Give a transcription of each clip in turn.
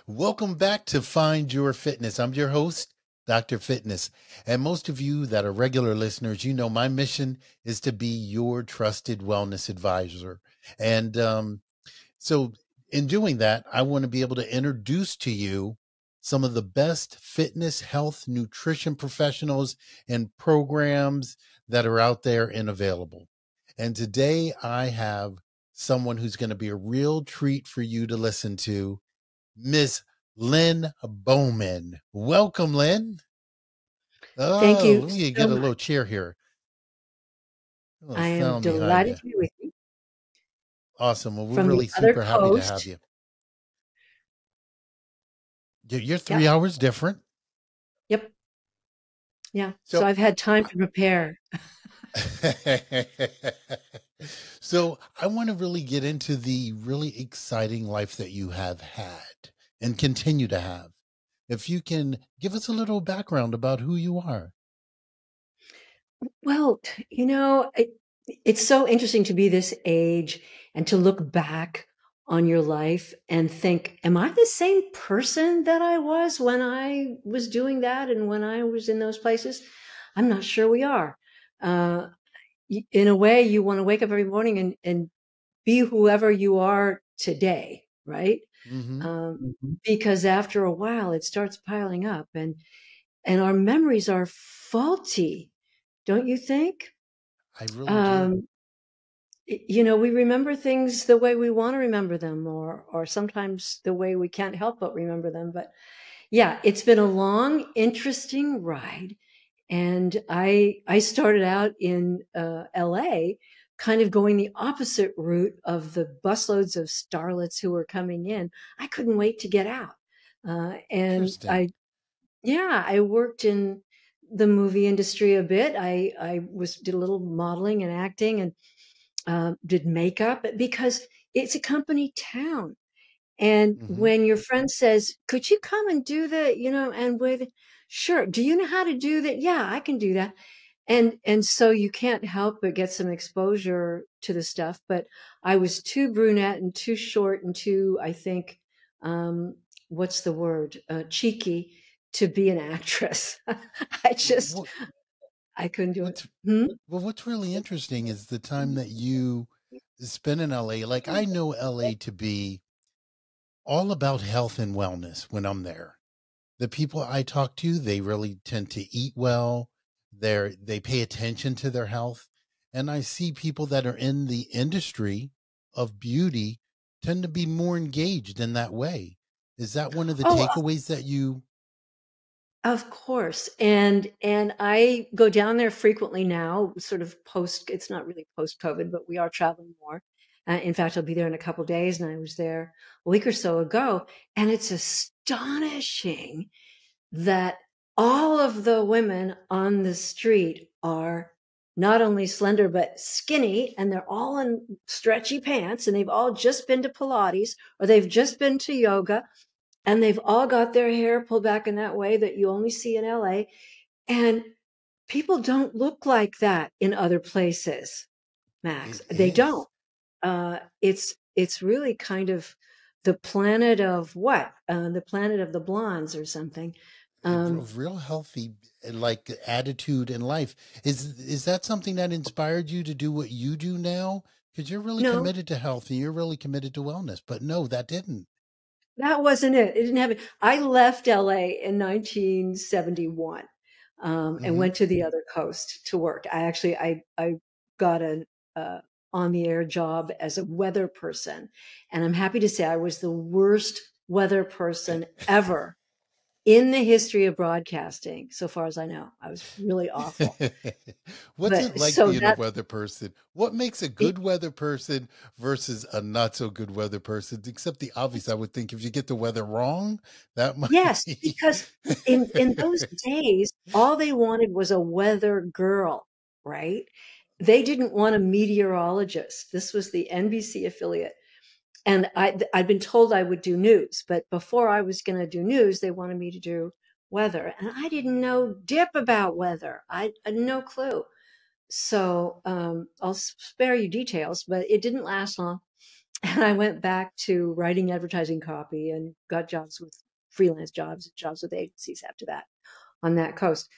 Welcome back to Find Your Fitness. I'm your host, Dr. Fitness. And most of you that are regular listeners, you know my mission is to be your trusted wellness advisor. And so in doing that, I want to be able to introduce to you some of the best fitness, health, nutrition professionals and programs that are out there and available. And today I have someone who's going to be a real treat for you to listen to, Miss Lynne Bowman. Welcome, Lynne. Thank Oh, you let me so get a little much. chair here. A little I am sound behind delighted you. to be with you Awesome. Well, we're from the really other super happy to have coast. you. You're Yep. 3 hours different. Yep. Yeah. So So, I've had time to prepare. so I want to really get into the really exciting life that you have had and continue to have. If you can give us a little background about who you are. Well, it's so interesting to be this age and to look back on your life and think, am I the same person that I was when I was doing that and when I was in those places? I'm not sure we are. Uh, in a way, you want to wake up every morning and be whoever you are today, right? Mm-hmm. Because after a while it starts piling up and our memories are faulty, don't you think? I really do. Um, we remember things the way we want to remember them, or sometimes the way we can't help but remember them. But yeah, it's been a long, interesting ride. And I started out in LA, kind of going the opposite route of the busloads of starlets who were coming in. I couldn't wait to get out. And Interesting. I worked in the movie industry a bit. I did a little modeling and acting and did makeup because it's a company town. And Mm-hmm. when your friend says, "Could you come and do the, and with, sure. Do you know how to do that? Yeah, I can do that." And so you can't help but get some exposure to the stuff. But I was too brunette and too short and too, I think, um, what's the word, cheeky to be an actress. I just What, I couldn't do it. what's Hmm? Well, what's really interesting is the time that you spend in LA. Like, I know LA to be all about health and wellness when I'm there. The people I talk to, they really tend to eat well. They pay attention to their health. And I see people that are in the industry of beauty tend to be more engaged in that way. Is that one of the Oh, takeaways that you of course. And I go down there frequently now, sort of post, it's not really post COVID, but we are traveling more. In fact, I'll be there in a couple days, and I was there a week or so ago, and it's astonishing that all of the women on the street are not only slender but skinny, and they're all in stretchy pants, and they've all just been to Pilates or they've just been to yoga, and they've all got their hair pulled back in that way that you only see in LA. And people don't look like that in other places, Max. it They don't. is It's really kind of the planet of what? The planet of the blondes or something. a Um, real healthy like attitude in life. Is that something that inspired you to do what you do now? Because you're really no, committed to health and you're really committed to wellness. But no, that didn't. that wasn't it. It didn't happen. I left LA in 1971 and Mm-hmm. went to the other coast to work. I got an on the air job as a weather person, and I'm happy to say I was the worst weather person ever in the history of broadcasting, so far as I know. I was really awful. What's it But like so being a that weather person? What makes a it, good weather person versus a not so good weather person? Except the obvious, I would think if you get the weather wrong, that might. yes, because in those days, all they wanted was a weather girl, right? They didn't want a meteorologist. This was the NBC affiliate. And I'd been told I would do news, but before I was going to do news, they wanted me to do weather. And I didn't know dip about weather. I had no clue. So I'll spare you details, but it didn't last long. And I went back to writing advertising copy and got jobs with freelance jobs with agencies after that on that coast.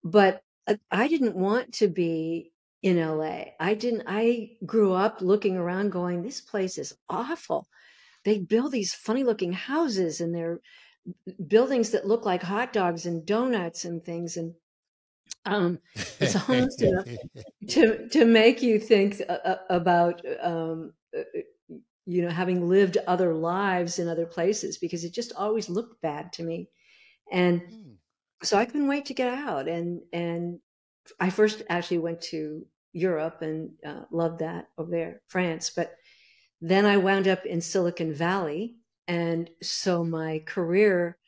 But I didn't want to be in LA. I grew up looking around going, this place is awful. They build these funny looking houses and they're buildings that look like hot dogs and donuts and things. And it's almost enough to make you think about having lived other lives in other places, because it just always looked bad to me. And Hmm. so I couldn't wait to get out. And I first actually went to Europe and loved that over there, France. But then I wound up in Silicon Valley. And so my career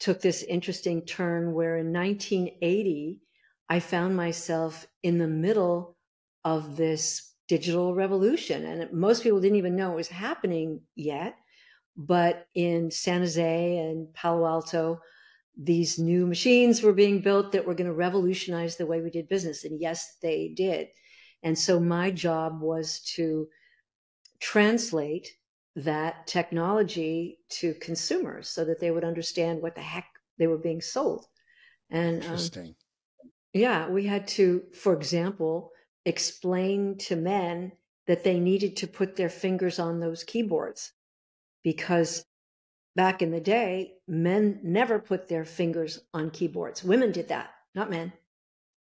took this interesting turn where in 1980, I found myself in the middle of this digital revolution. And most people didn't even know it was happening yet. But in San Jose and Palo Alto, these new machines were being built that were going to revolutionize the way we did business. And yes, they did. And so my job was to translate that technology to consumers so that they would understand what the heck they were being sold. And Interesting. yeah, we had to, for example, explain to men that they needed to put their fingers on those keyboards, because back in the day, men never put their fingers on keyboards. Women did that, not men.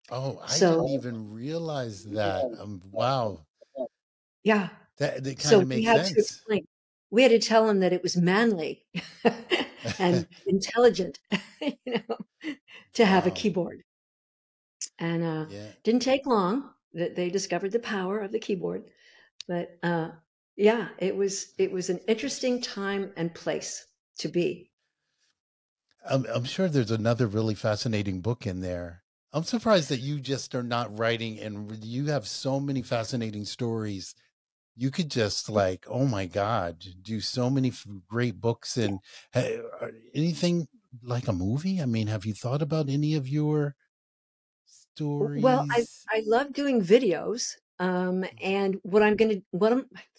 Oh, I didn't So, even realize that. Wow. yeah. That kind So of we makes had to sense. explain. We had to tell him that it was manly and intelligent, you know, to have a Wow. keyboard. And Yeah. didn't take long that they discovered the power of the keyboard. But yeah, it was an interesting time and place to be. I'm sure there's another really fascinating book in there. I'm surprised that you just are not writing, and you have so many fascinating stories. You could just like, oh my God, do so many great books. And anything like a movie? I mean, have you thought about any of your Well, I stories? I love doing videos. And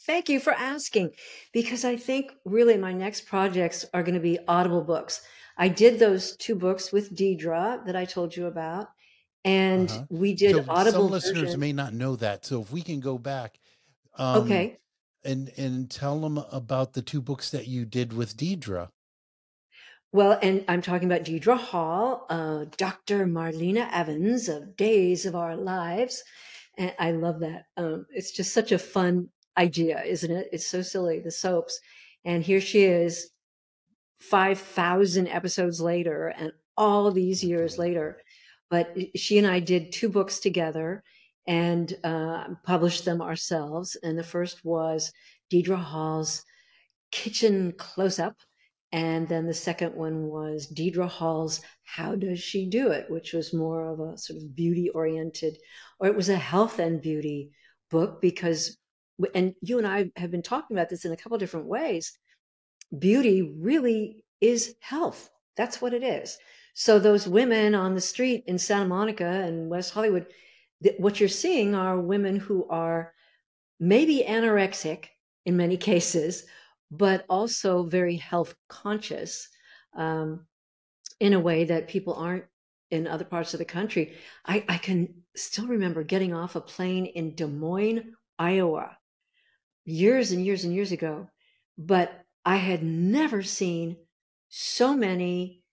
thank you for asking, because I think really my next projects are going to be Audible books. I did those two books with Deidre that I told you about, and Uh-huh. we did So some Audible listeners version. may not know that. So if we can go back, um, Okay. and tell them about the two books that you did with Deidre. Well, and I'm talking about Deidre Hall, Dr. Marlena Evans of Days of Our Lives. And I love that. It's just such a fun idea, isn't it? It's so silly, the soaps. And here she is, 5,000 episodes later, and all these years Unbelievable. later. But she and I did two books together and published them ourselves. And the first was Deidre Hall's Kitchen Closeup. And then the second one was Deidre Hall's How Does She Do It, which was more of a sort of beauty oriented, or it was a health and beauty book, because, and you and I have been talking about this in a couple of different ways. Beauty really is health. That's what it is. So those women on the street in Santa Monica and West Hollywood, what you're seeing are women who are maybe anorexic in many cases, but also very health conscious, um, in a way that people aren't in other parts of the country. I can still remember getting off a plane in Des Moines, Iowa, years and years and years ago, but I had never seen so many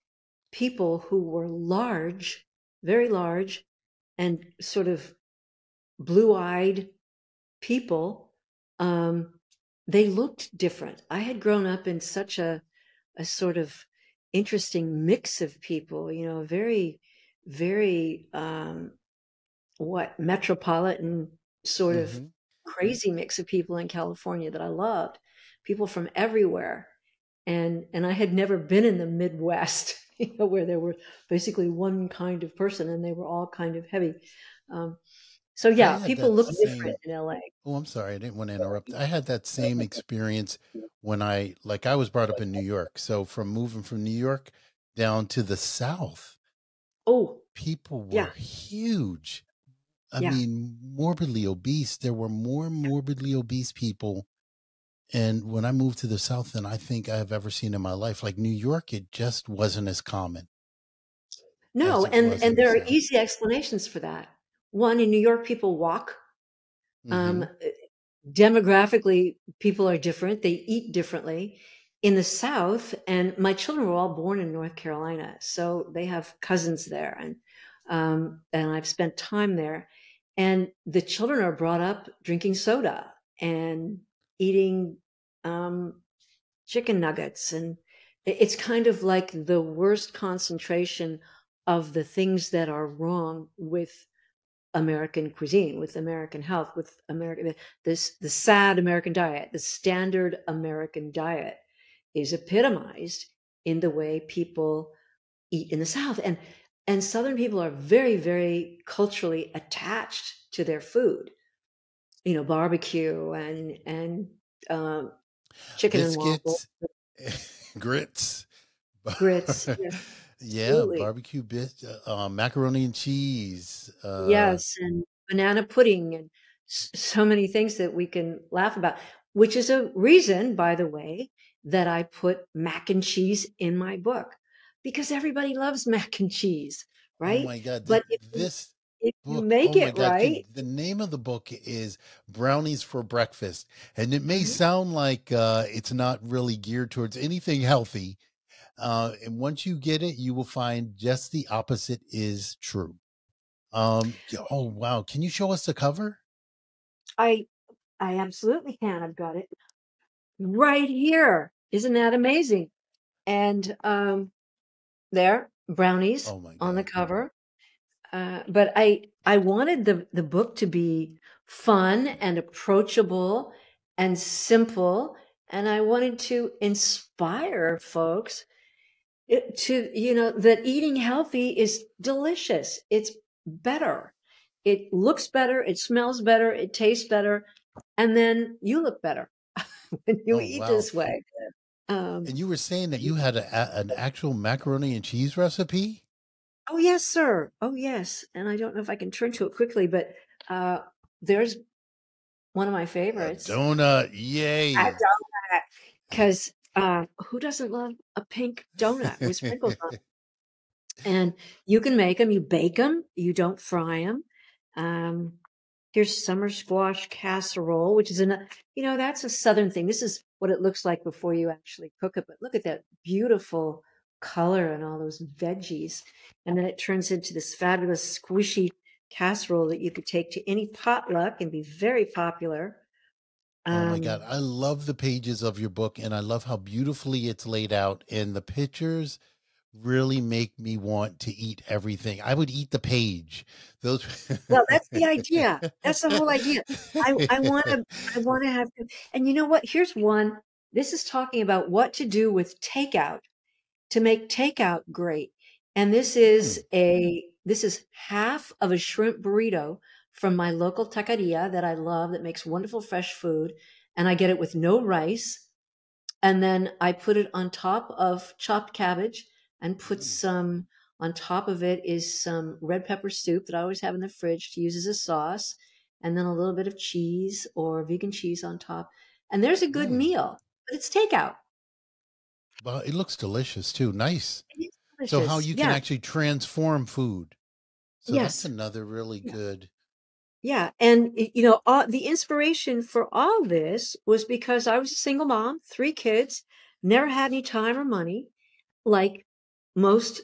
people who were large, very large, and sort of blue eyed people. um, they looked different. I had grown up in such a sort of interesting mix of people, very, very what metropolitan sort of Hmm. crazy mix of people in California that I loved, people from everywhere. And I had never been in the Midwest, where there were basically one kind of person and they were all kind of heavy. Um, so I yeah, had people that look different same. in LA. Oh, I'm sorry. I didn't want to interrupt. I had that same experience when I was brought up in New York. So from moving from New York down to the South, Oh, people yeah, were huge. I yeah. mean, morbidly obese. There were more morbidly obese people And when I moved to the South than I think I've ever seen in my life, like New York, it just wasn't as common No, as it was in and the there are South. easy explanations for that. One, in New York, people walk. Hmm. Um, Demographically, people are different. They eat differently. In the South, and my children were all born in North Carolina, so they have cousins there, and I've spent time there. And the children are brought up drinking soda and eating um, chicken nuggets, and it's kind of like the worst concentration of the things that are wrong with American cuisine, with American health, with American the sad American diet, the standard American diet is epitomized in the way people eat in the South. And Southern people are very, very culturally attached to their food. You know, barbecue and um, chicken and waffle, Biscuits, grits, grits. Yes, yeah, absolutely. barbecue bits, macaroni and cheese. Yes, and banana pudding and so many things that we can laugh about, which is a reason, by the way, that I put mac and cheese in my book because everybody loves mac and cheese, Oh right? my God, But this if you book. make Oh my it God, right, the name of the book is Brownies for Breakfast, and it may mhm, sound like it's not really geared towards anything healthy. And once you get it, you will find just the opposite is true. Yeah, oh wow, can you show us the cover? I I absolutely can. I've got it right here. Isn't that amazing? And there, brownies Oh my on the God. cover. But I wanted the book to be fun and approachable and simple, and I wanted to inspire folks to that eating healthy is delicious. It's better. It looks better. It smells better. It tastes better, and then you look better when you Oh eat wow. this way. Um, And you were saying that you had an actual macaroni and cheese recipe? oh yes, sir. Oh yes, and I don't know if I can turn to it quickly, but uh, there's one of my A favorites. donut, A yay. donut, 'cause, who doesn't love a pink donut with sprinkles on it? And you can make them. You bake them. You don't fry them. Um, here's summer squash casserole, which is that's a Southern thing. This is what it looks like before you actually cook it, but look at that beautiful color and all those veggies. And then it turns into this fabulous squishy casserole that you could take to any potluck and be very popular. Oh my God. Um, I love the pages of your book and I love how beautifully it's laid out. And the pictures really make me want to eat everything. I would eat the page. Those. Well, that's the idea. That's the whole idea. I wanna have and you know what? Here's one. This is talking about what to do with takeout to make takeout great. And Hmm. this is half of a shrimp burrito from my local taqueria that I love that makes wonderful fresh food, and I get it with no rice. And then I put it on top of chopped cabbage and put Mm. some on top of it is some red pepper soup that I always have in the fridge to use as a sauce, and then a little bit of cheese or vegan cheese on top. And there's a good Mm. meal, but it's takeout. Well, it looks delicious too. Nice. It's So how delicious. you can Yeah. actually transform food. So that's Yes. another really Yeah. good. Yeah. And, the inspiration for all this was because I was a single mom, 3 kids, never had any time or money, like most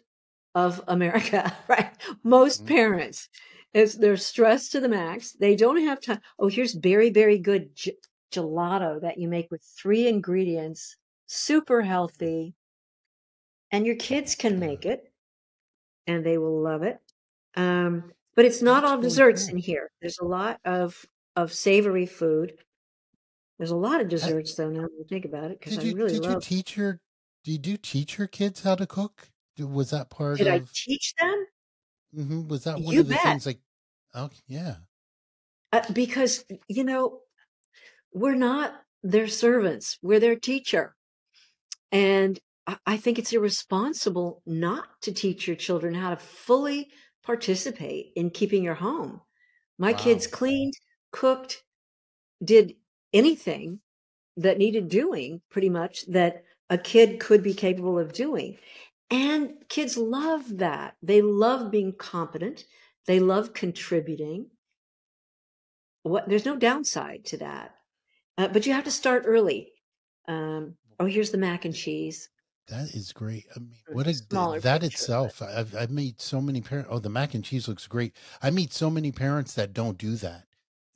of America, right? Most Mhm. parents, they're stressed to the max. They don't have time. Oh, here's very, very good gelato that you make with 3 ingredients, super healthy, and your kids can make it and they will love it. But it's not That's all really desserts cool. in here. There's a lot of savory food. There's a lot of Ha- desserts though, now that I think about it, because I really did you love. teach your did you teach your kids how to cook? Was that part Did I of teach them? was that one You of the bet. things like oh yeah. Because we're not their servants. We're their teacher, and I think it's irresponsible not to teach your children how to fully participate in keeping your home. My kids Wow. cleaned, cooked, did anything that needed doing, pretty much, that a kid could be capable of doing. And kids love that. They love being competent. They love contributing. There's no downside to that. But you have to start early. Oh, here's the mac and cheese. That is great. I mean, It's a smaller that picture, but itself, I've made so many parents. Oh, the mac and cheese looks great. I meet so many parents that don't do that.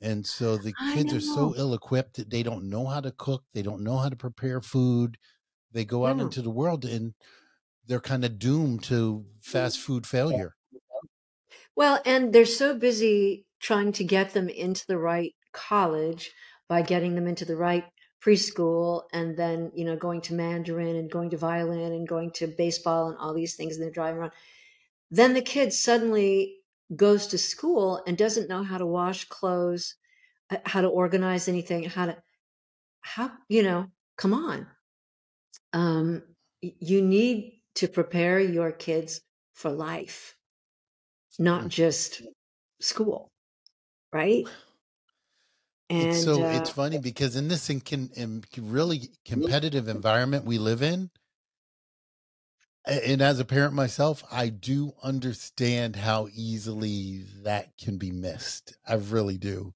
And so the I kids are so know. ill-equipped that they don't know how to cook. They don't know how to prepare food. They go out No. into the world and they're kind of doomed to fast food failure. Well, and they're so busy trying to get them into the right college by getting them into the right preschool and then, going to Mandarin and going to violin and going to baseball and all these things and they're driving around. Then the kid suddenly goes to school and doesn't know how to wash clothes, how to organize anything, come on. You need to prepare your kids for life, not Mm. just school, right? And It's funny because in this really competitive environment we live in, and as a parent myself, I do understand how easily that can be missed. I really do.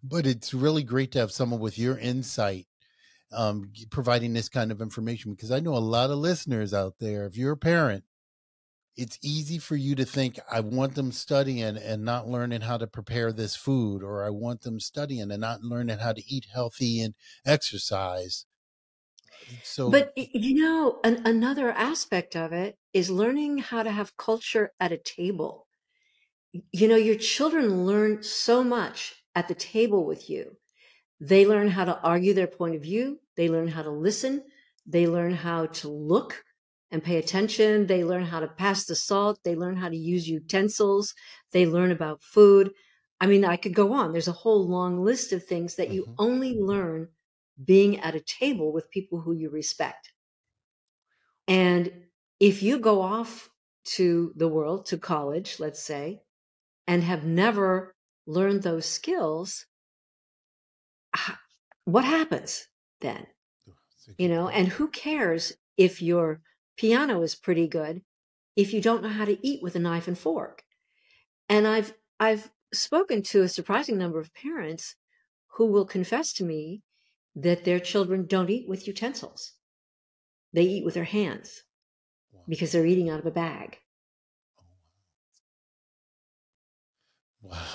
But it's really great to have someone with your insight providing this kind of information, because I know a lot of listeners out there. If you're a parent, it's easy for you to think, I want them studying and not learning how to prepare this food, or I want them studying and not learning how to eat healthy and exercise. So, but another aspect of it is learning how to have culture at a table. Your children learn so much at the table with you. They learn how to argue their point of view. They learn how to listen. They learn how to look and pay attention. They learn how to pass the salt. They learn how to use utensils. They learn about food. I mean, I could go on. There's a whole long list of things that you mhm. only learn being at a table with people who you respect. And if you go off to the world, to college, let's say, and have never learned those skills, what happens then? That's a good point. And who cares if your piano is pretty good if you don't know how to eat with a knife and fork? And I've spoken to a surprising number of parents who will confess to me that their children don't eat with utensils. They eat with their hands Wow. because they're eating out of a bag. Wow.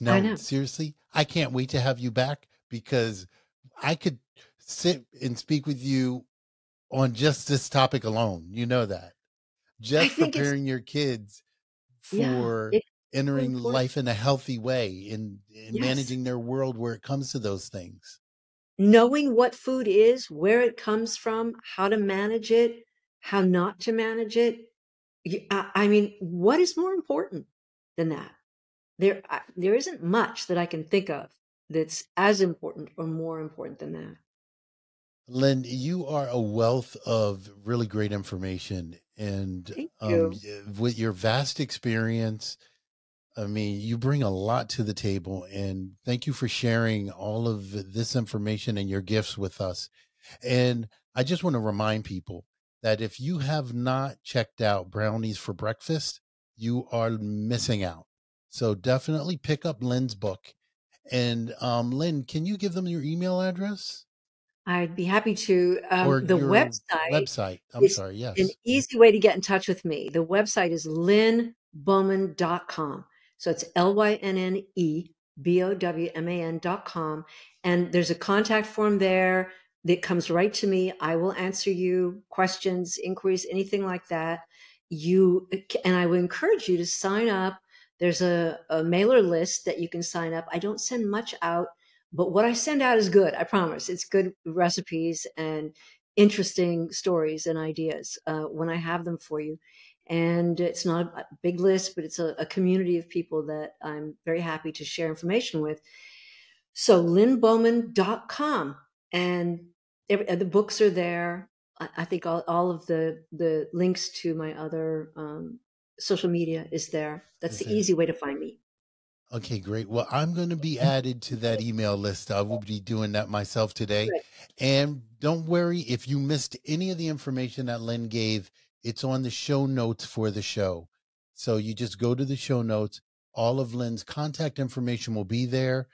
I No, know. seriously, I can't wait to have you back, because I could sit and speak with you on just this topic alone. You know that. I Just think it's preparing your kids yeah, for it's so entering important. life in a healthy way and Yes. managing their world where it comes to those things. Knowing what food is, where it comes from, how to manage it, how not to manage it. I mean, what is more important than that? There isn't much that I can think of that's as important or more important than that. Lynn, you are a wealth of really great information, and Thank you. with your vast experience, I mean, you bring a lot to the table, and thank you for sharing all of this information and your gifts with us. And I just want to remind people that if you have not checked out Brownies for Breakfast, you are missing out. So definitely pick up Lynn's book. And Lynn, can you give them your email address I'd be happy to. or The your website website? I'm is sorry. an Yes. easy way to get in touch with me. The website is lynnebowman.com. So it's LYNNEBOWMAN.com. And there's a contact form there that comes right to me. I will answer you questions, inquiries, anything like that. And I would encourage you to sign up. There's a mailer list that you can sign up. I don't send much out, but what I send out is good. I promise. It's good recipes and interesting stories and ideas when I have them for you. And it's not a big list, but it's a community of people that I'm very happy to share information with. So lynnebowman.com, and the books are there. I think all of the links to my other social media is there. That's Is the there? easy way to find me. Okay, great. Well, I'm going to be added to that email list. I will be doing that myself today. Good. And don't worry if you missed any of the information that Lynn gave, it's on the show notes for the show. So you just go to the show notes. All of Lynn's contact information will be there.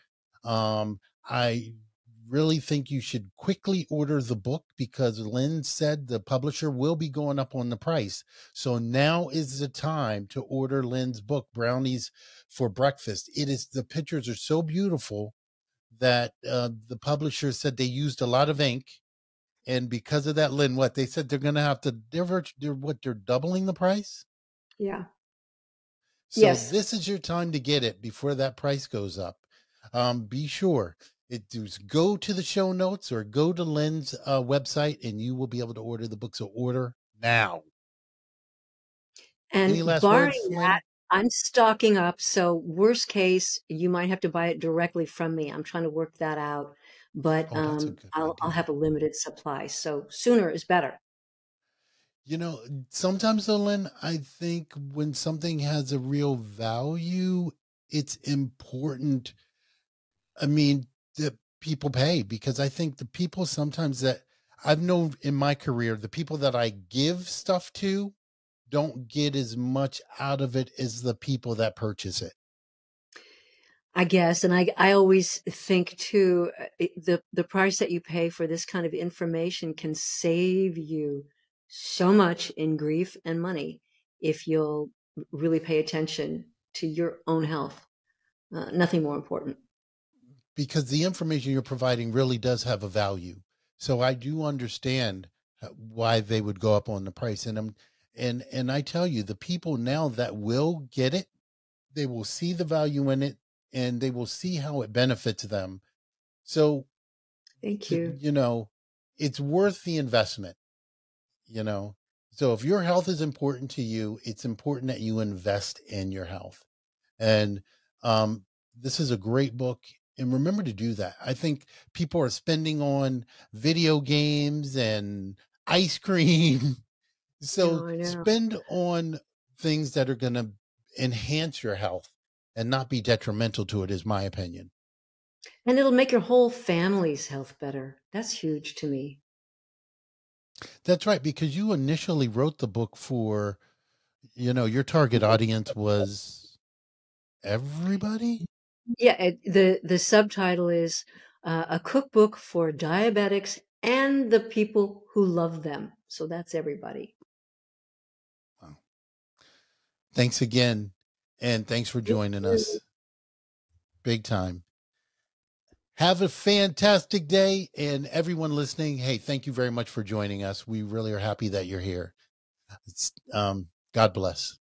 I really think you should quickly order the book because Lynn said the publisher will be going up on the price. So now is the time to order Lynn's book, Brownies for Breakfast. It is, the pictures are so beautiful that the publisher said they used a lot of ink. And because of that, Lynn, what they said, they're going to have to, they're doubling the price. Yeah. So Yes. this is your time to get it before that price goes up. Be sure go to the show notes or go to Lynn's website and you will be able to order the book. So order now. Any And last barring words, that, Lynn? I'm stocking up. So worst case, you might have to buy it directly from me. I'm trying to work that out, but Oh, that's a good I'll idea. have a limited supply. So sooner is better. You know, sometimes though, Lynn, I think when something has a real value, it's important. I mean, that people pay because I think the people sometimes that I've known in my career, the people that I give stuff to don't get as much out of it as the people that purchase it. I guess, and I always think too, the price that you pay for this kind of information can save you so much in grief and money if you'll really pay attention to your own health. Nothing more important. Because the information you're providing really does have a value. So I do understand why they would go up on the price. And I tell you, the people now that will get it, they will see the value in it and they will see how it benefits them. So, Thank you. you know, it's worth the investment, you know. So if your health is important to you, it's important that you invest in your health. And um, this is a great book. And remember to do that. I think people are spending on video games and ice cream. So No, I know. spend on things that are going to enhance your health and not be detrimental to it, is my opinion. And it'll make your whole family's health better. That's huge to me. That's right. Because you initially wrote the book for, your target audience was everybody. Yeah, the subtitle is a cookbook for diabetics and the people who love them. So that's everybody. Wow. Thanks again. And thanks for Thank joining you. us. Big time. Have a fantastic day. And everyone listening, hey, thank you very much for joining us. We really are happy that you're here. God bless.